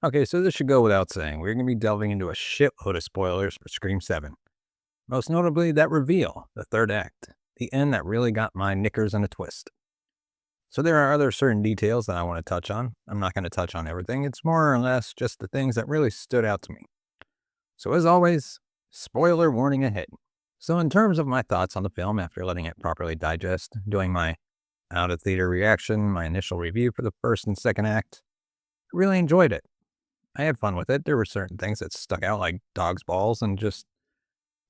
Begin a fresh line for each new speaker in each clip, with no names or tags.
Okay, so this should go without saying. We're going to be delving into a shitload of spoilers for Scream 7. Most notably, that reveal, the third act, the end that really got my knickers in a twist. So there are other certain details that I want to touch on. I'm not going to touch on everything. It's more or less just the things that really stood out to me. So as always, spoiler warning ahead. So in terms of my thoughts on the film after letting it properly digest, doing my out of theater reaction, my initial review for the first and second act, I really enjoyed it. I had fun with it. There were certain things that stuck out like dog's balls and just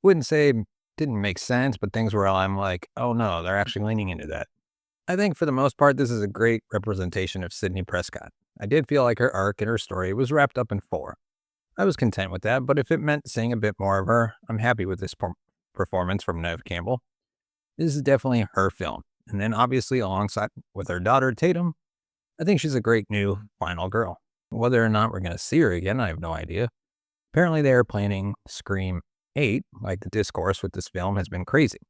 wouldn't say didn't make sense, but things where I'm like, oh no, they're actually leaning into that. I think for the most part, this is a great representation of Sydney Prescott. I did feel like her arc and her story was wrapped up in 4. I was content with that, but if it meant seeing a bit more of her, I'm happy with this performance from Neve Campbell. This is definitely her film. And then obviously alongside with her daughter Tatum, I think she's a great new final girl. Whether or not we're going to see her again, I have no idea. Apparently they are planning Scream 8, like the discourse with this film has been crazy.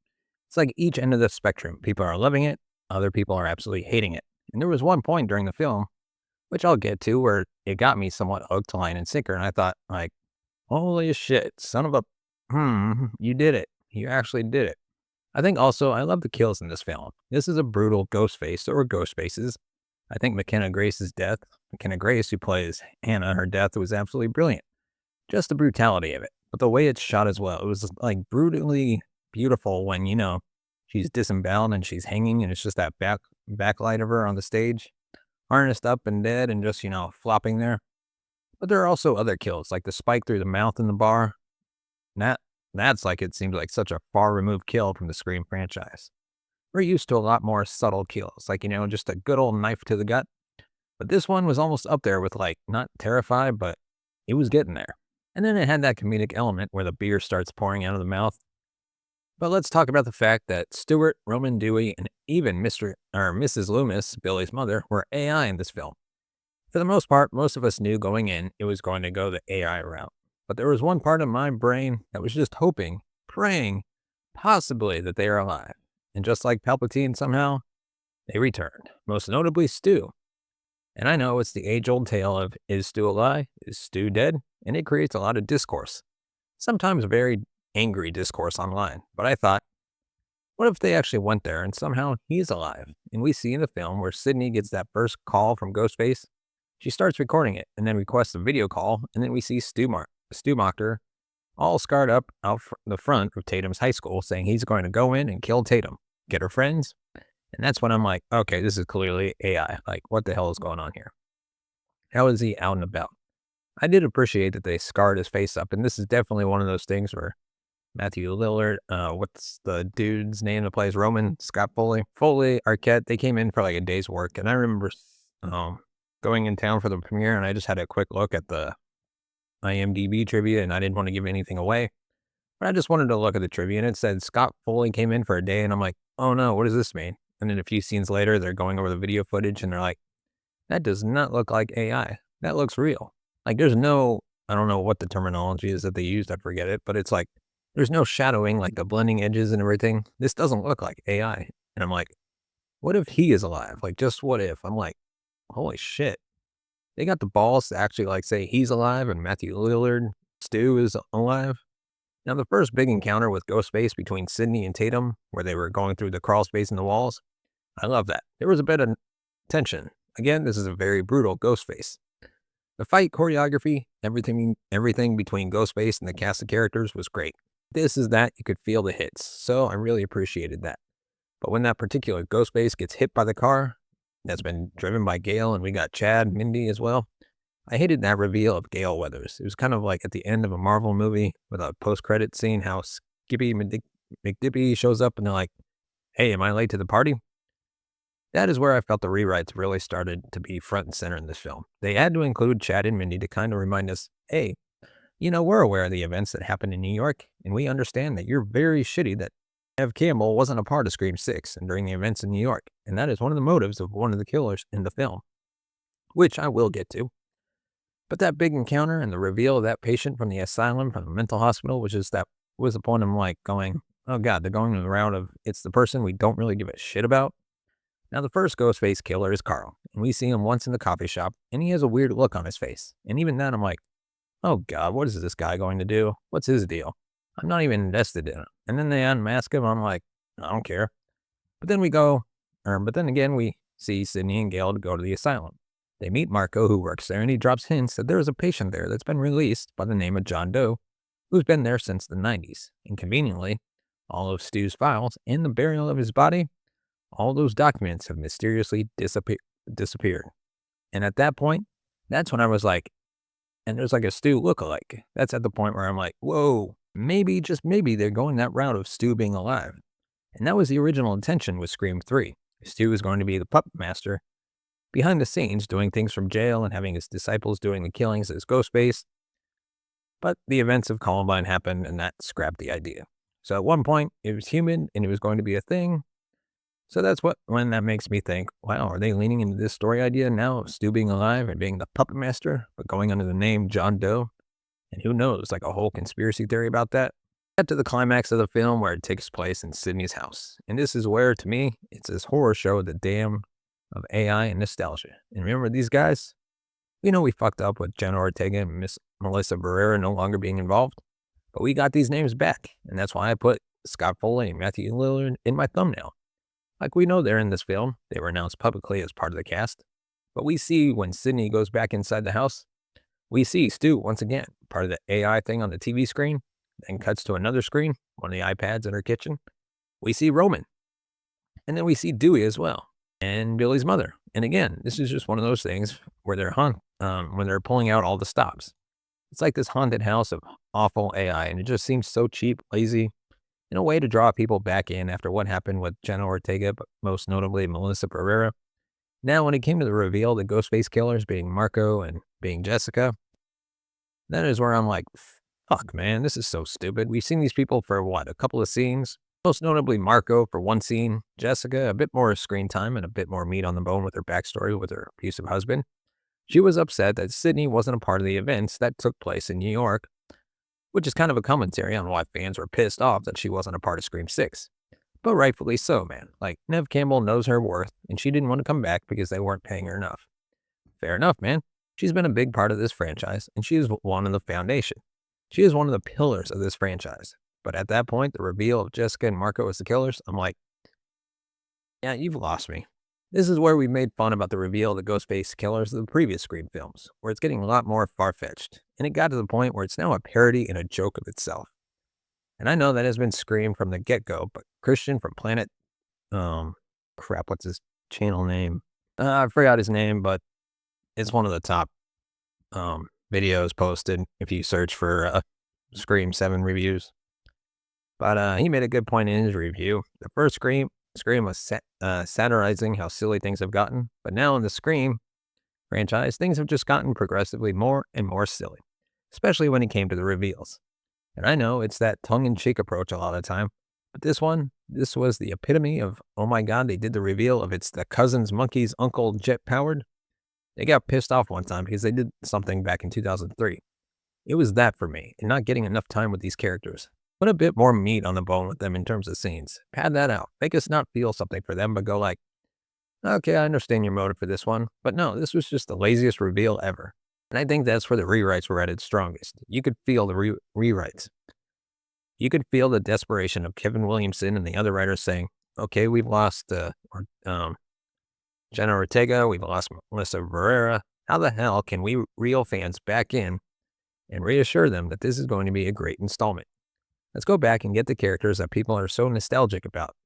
It's like each end of the spectrum. People are loving it, other people are absolutely hating it. And there was one point during the film, which I'll get to, where it got me somewhat hooked, line, and sinker. And I thought, like, holy shit, son of a, you did it. You actually did it. I think also, I love the kills in this film. This is a brutal ghost face or ghost faces. I think McKenna Grace's death, McKenna Grace, who plays Hannah, her death was absolutely brilliant. Just the brutality of it, but the way it's shot as well. It was like brutally beautiful when, she's disemboweled and she's hanging and it's just that backlight of her on the stage, harnessed up and dead and just, flopping there. But there are also other kills, like the spike through the mouth in the bar. And that's like, it seems like such a far removed kill from the Scream franchise. We're used to a lot more subtle kills, like, just a good old knife to the gut. But this one was almost up there with like, not terrified, but it was getting there. And then it had that comedic element where the beer starts pouring out of the mouth. But let's talk about the fact that Stewart, Roman Dewey, and even Mr. or Mrs. Loomis, Billy's mother, were AI in this film. For the most part, most of us knew going in it was going to go the AI route. But there was one part of my brain that was just hoping, praying, possibly that they are alive. And just like Palpatine somehow, they returned. Most notably Stu. And I know it's the age-old tale of, is Stu alive? Is Stu dead? And it creates a lot of discourse. Sometimes very angry discourse online. But I thought, what if they actually went there and somehow he's alive? And we see in the film where Sydney gets that first call from Ghostface. She starts recording it and then requests a video call. And then we see Stu Mocker all scarred up out the front of Tatum's high school saying he's going to go in and kill Tatum, get her friends. And that's when I'm like, okay, this is clearly AI. Like, what the hell is going on here? How is he out and about? I did appreciate that they scarred his face up. And this is definitely one of those things where Matthew Lillard, what's the dude's name that plays Roman? Scott Foley, Arquette, they came in for like a day's work. And I remember going in town for the premiere and I just had a quick look at the IMDb trivia and I didn't want to give anything away. But I just wanted to look at the trivia and it said Scott Foley came in for a day and I'm like, oh no, what does this mean? And then a few scenes later, they're going over the video footage and they're like, that does not look like AI. That looks real. Like there's no, I don't know what the terminology is that they used. I forget it, but it's like, there's no shadowing, like the blending edges and everything. This doesn't look like AI. And I'm like, what if he is alive? Like, just what if? I'm like, holy shit. They got the balls to actually like say he's alive and Matthew Lillard, Stu is alive. Now, the first big encounter with Ghostface between Sydney and Tatum, where they were going through the crawl space in the walls, I love that. There was a bit of tension. Again, this is a very brutal Ghostface. The fight choreography, everything between Ghostface and the cast of characters was great. This is that, you could feel the hits, so I really appreciated that. But when that particular Ghostface gets hit by the car, that's been driven by Gale, and we got Chad, Mindy as well, I hated that reveal of Gale Weathers. It was kind of like at the end of a Marvel movie with a post-credit scene, how Skippy McDippy shows up and they're like, hey, am I late to the party? That is where I felt the rewrites really started to be front and center in this film. They had to include Chad and Mindy to kind of remind us, hey, we're aware of the events that happened in New York, and we understand that you're very shitty that Neve Campbell wasn't a part of Scream 6 and during the events in New York. And that is one of the motives of one of the killers in the film, which I will get to. But that big encounter and the reveal of that patient from the asylum, from the mental hospital, was the point I'm like going, oh God, they're going the route of it's the person we don't really give a shit about. Now, the first Ghostface killer is Carl, and we see him once in the coffee shop, and he has a weird look on his face. And even then, I'm like, oh God, what is this guy going to do? What's his deal? I'm not even invested in it. And then they unmask him, I'm like, I don't care. But then but then again, we see Sydney and Gail go to the asylum. They meet Marco, who works there, and he drops hints that there is a patient there that's been released by the name of John Doe, who's been there since the 90s. And conveniently, all of Stu's files and the burial of his body, all those documents have mysteriously disappeared. And at that point, that's when I was like, and there's like a Stu lookalike. That's at the point where I'm like, whoa, maybe, just maybe they're going that route of Stu being alive. And that was the original intention with Scream 3. Stu was going to be the puppet master behind the scenes, doing things from jail and having his disciples doing the killings as Ghostface. But the events of Columbine happened and that scrapped the idea. So at one point, it was human and it was going to be a thing. So that's when that makes me think, wow, are they leaning into this story idea now of Stu being alive and being the puppet master, but going under the name John Doe? And who knows, like a whole conspiracy theory about that? Get to the climax of the film where it takes place in Sydney's house. And this is where, to me, it's this horror show, the dam of AI and nostalgia. And remember these guys? We know we fucked up with Jenna Ortega and Miss Melissa Barrera no longer being involved, but we got these names back. And that's why I put Scott Foley and Matthew Lillard in my thumbnail. Like, we know they're in this film. They were announced publicly as part of the cast. But we see when Sydney goes back inside the house, we see Stu once again, part of the AI thing on the TV screen, then cuts to another screen, one of the iPads in her kitchen. We see Roman. And then we see Dewey as well, and Billy's mother. And again, this is just one of those things where when they're pulling out all the stops. It's like this haunted house of awful AI, and it just seems so cheap, lazy, in a way to draw people back in after what happened with Jenna Ortega, but most notably Melissa Barrera. Now, when it came to the reveal, the Ghostface killers being Marco and being Jessica, that is where I'm like, fuck, man, this is so stupid. We've seen these people for a couple of scenes, most notably Marco for one scene, Jessica, a bit more screen time and a bit more meat on the bone with her backstory with her abusive husband. She was upset that Sydney wasn't a part of the events that took place in New York, which is kind of a commentary on why fans were pissed off that she wasn't a part of Scream 6. But rightfully so, man. Like, Neve Campbell knows her worth, and she didn't want to come back because they weren't paying her enough. Fair enough, man. She's been a big part of this franchise, and she is one of the foundation. She is one of the pillars of this franchise. But at that point, the reveal of Jessica and Marco as the killers, I'm like, yeah, you've lost me. This is where we made fun about the reveal of the Ghostface killers of the previous Scream films, where it's getting a lot more far-fetched, and it got to the point where it's now a parody and a joke of itself. And I know that has been Scream from the get-go, but Christian from Planet, what's his channel name? I forgot his name, but it's one of the top videos posted if you search for Scream 7 reviews. But he made a good point in his review. The first Scream was satirizing how silly things have gotten, but now in the Scream franchise, things have just gotten progressively more and more silly, especially when it came to the reveals. And I know it's that tongue-in-cheek approach a lot of the time, but this was the epitome of, oh my God, they did the reveal of it's the cousin's monkey's uncle jet-powered. They got pissed off one time because they did something back in 2003. It was that for me, and not getting enough time with these characters. Put a bit more meat on the bone with them in terms of scenes. Pad that out. Make us not feel something for them, but go like, okay, I understand your motive for this one, but no, this was just the laziest reveal ever. And I think that's where the rewrites were at its strongest. You could feel the rewrites. You could feel the desperation of Kevin Williamson and the other writers saying, okay, we've lost Jenna Ortega, we've lost Melissa Barrera. How the hell can we reel fans back in and reassure them that this is going to be a great installment? Let's go back and get the characters that people are so nostalgic about.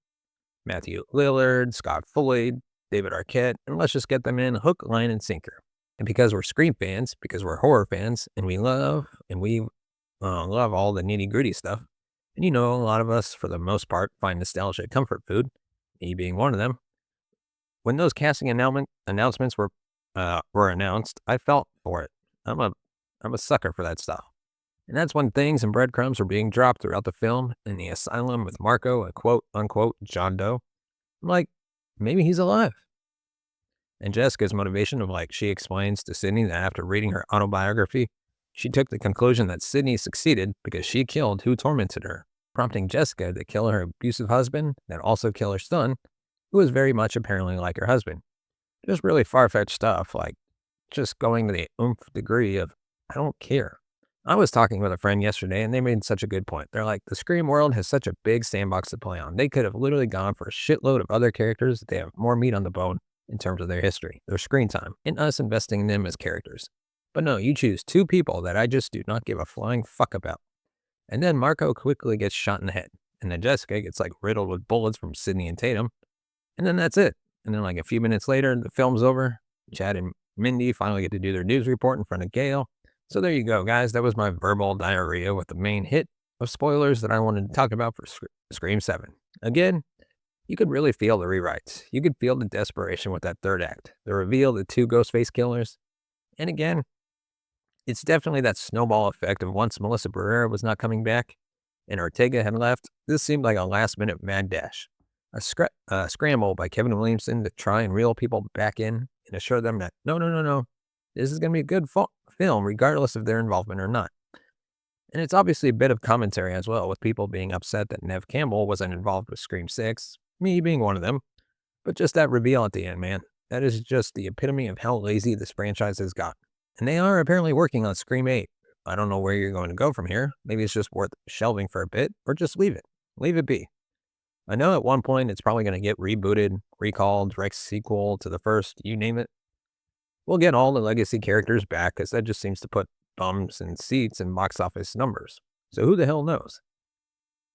Matthew Lillard, Scott Foley, David Arquette, and let's just get them in hook, line, and sinker. And because we're Scream fans, because we're horror fans, and we love all the nitty-gritty stuff, and you know, a lot of us, for the most part, find nostalgia comfort food, me being one of them. When those casting announcements were announced, I felt for it. I'm a sucker for that stuff. And that's when things and breadcrumbs were being dropped throughout the film in the asylum with Marco, a quote-unquote John Doe. I'm like, maybe he's alive. And Jessica's motivation of she explains to Sydney that after reading her autobiography, she took the conclusion that Sydney succeeded because she killed who tormented her, prompting Jessica to kill her abusive husband and also kill her son, who was very much apparently like her husband. Just really far-fetched stuff, like just going to the oomph degree of, I don't care. I was talking with a friend yesterday and they made such a good point. They're like, the Scream world has such a big sandbox to play on. They could have literally gone for a shitload of other characters that they have more meat on the bone in terms of their history, their screen time, and us investing in them as characters. But no, you choose two people that I just do not give a flying fuck about. And then Marco quickly gets shot in the head. And then Jessica gets like riddled with bullets from Sydney and Tatum. And then that's it. And then like a few minutes later, the film's over. Chad and Mindy finally get to do their news report in front of Gail. So there you go, guys. That was my verbal diarrhea with the main hit of spoilers that I wanted to talk about for Scream 7. Again, you could really feel the rewrites. You could feel the desperation with that third act, the reveal of the two Ghostface killers. And again, it's definitely that snowball effect of once Melissa Barrera was not coming back and Ortega had left, this seemed like a last-minute mad dash. A scramble by Kevin Williamson to try and reel people back in and assure them that, no, this is going to be a good film regardless of their involvement or not. And it's obviously a bit of commentary as well, with people being upset that Neve Campbell wasn't involved with Scream 6, me being one of them. But just that reveal at the end, man, that is just the epitome of how lazy this franchise has got. And they are apparently working on Scream 8. I don't know where you're going to go from here. Maybe it's just worth shelving for a bit, or just leave it. Leave it be. I know at one point it's probably going to get rebooted, recalled, direct sequel to the first, you name it. We'll get all the legacy characters back, because that just seems to put bums in seats and box office numbers. So who the hell knows?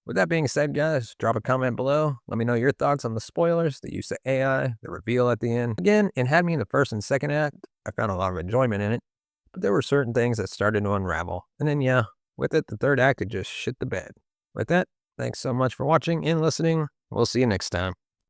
With that being said, guys, drop a comment below. Let me know your thoughts on the spoilers, the use of AI, the reveal at the end. Again, it had me in the first and second act. I found a lot of enjoyment in it. But there were certain things that started to unravel. And then, yeah, with it, the third act, it just shit the bed. With that, thanks so much for watching and listening. We'll see you next time.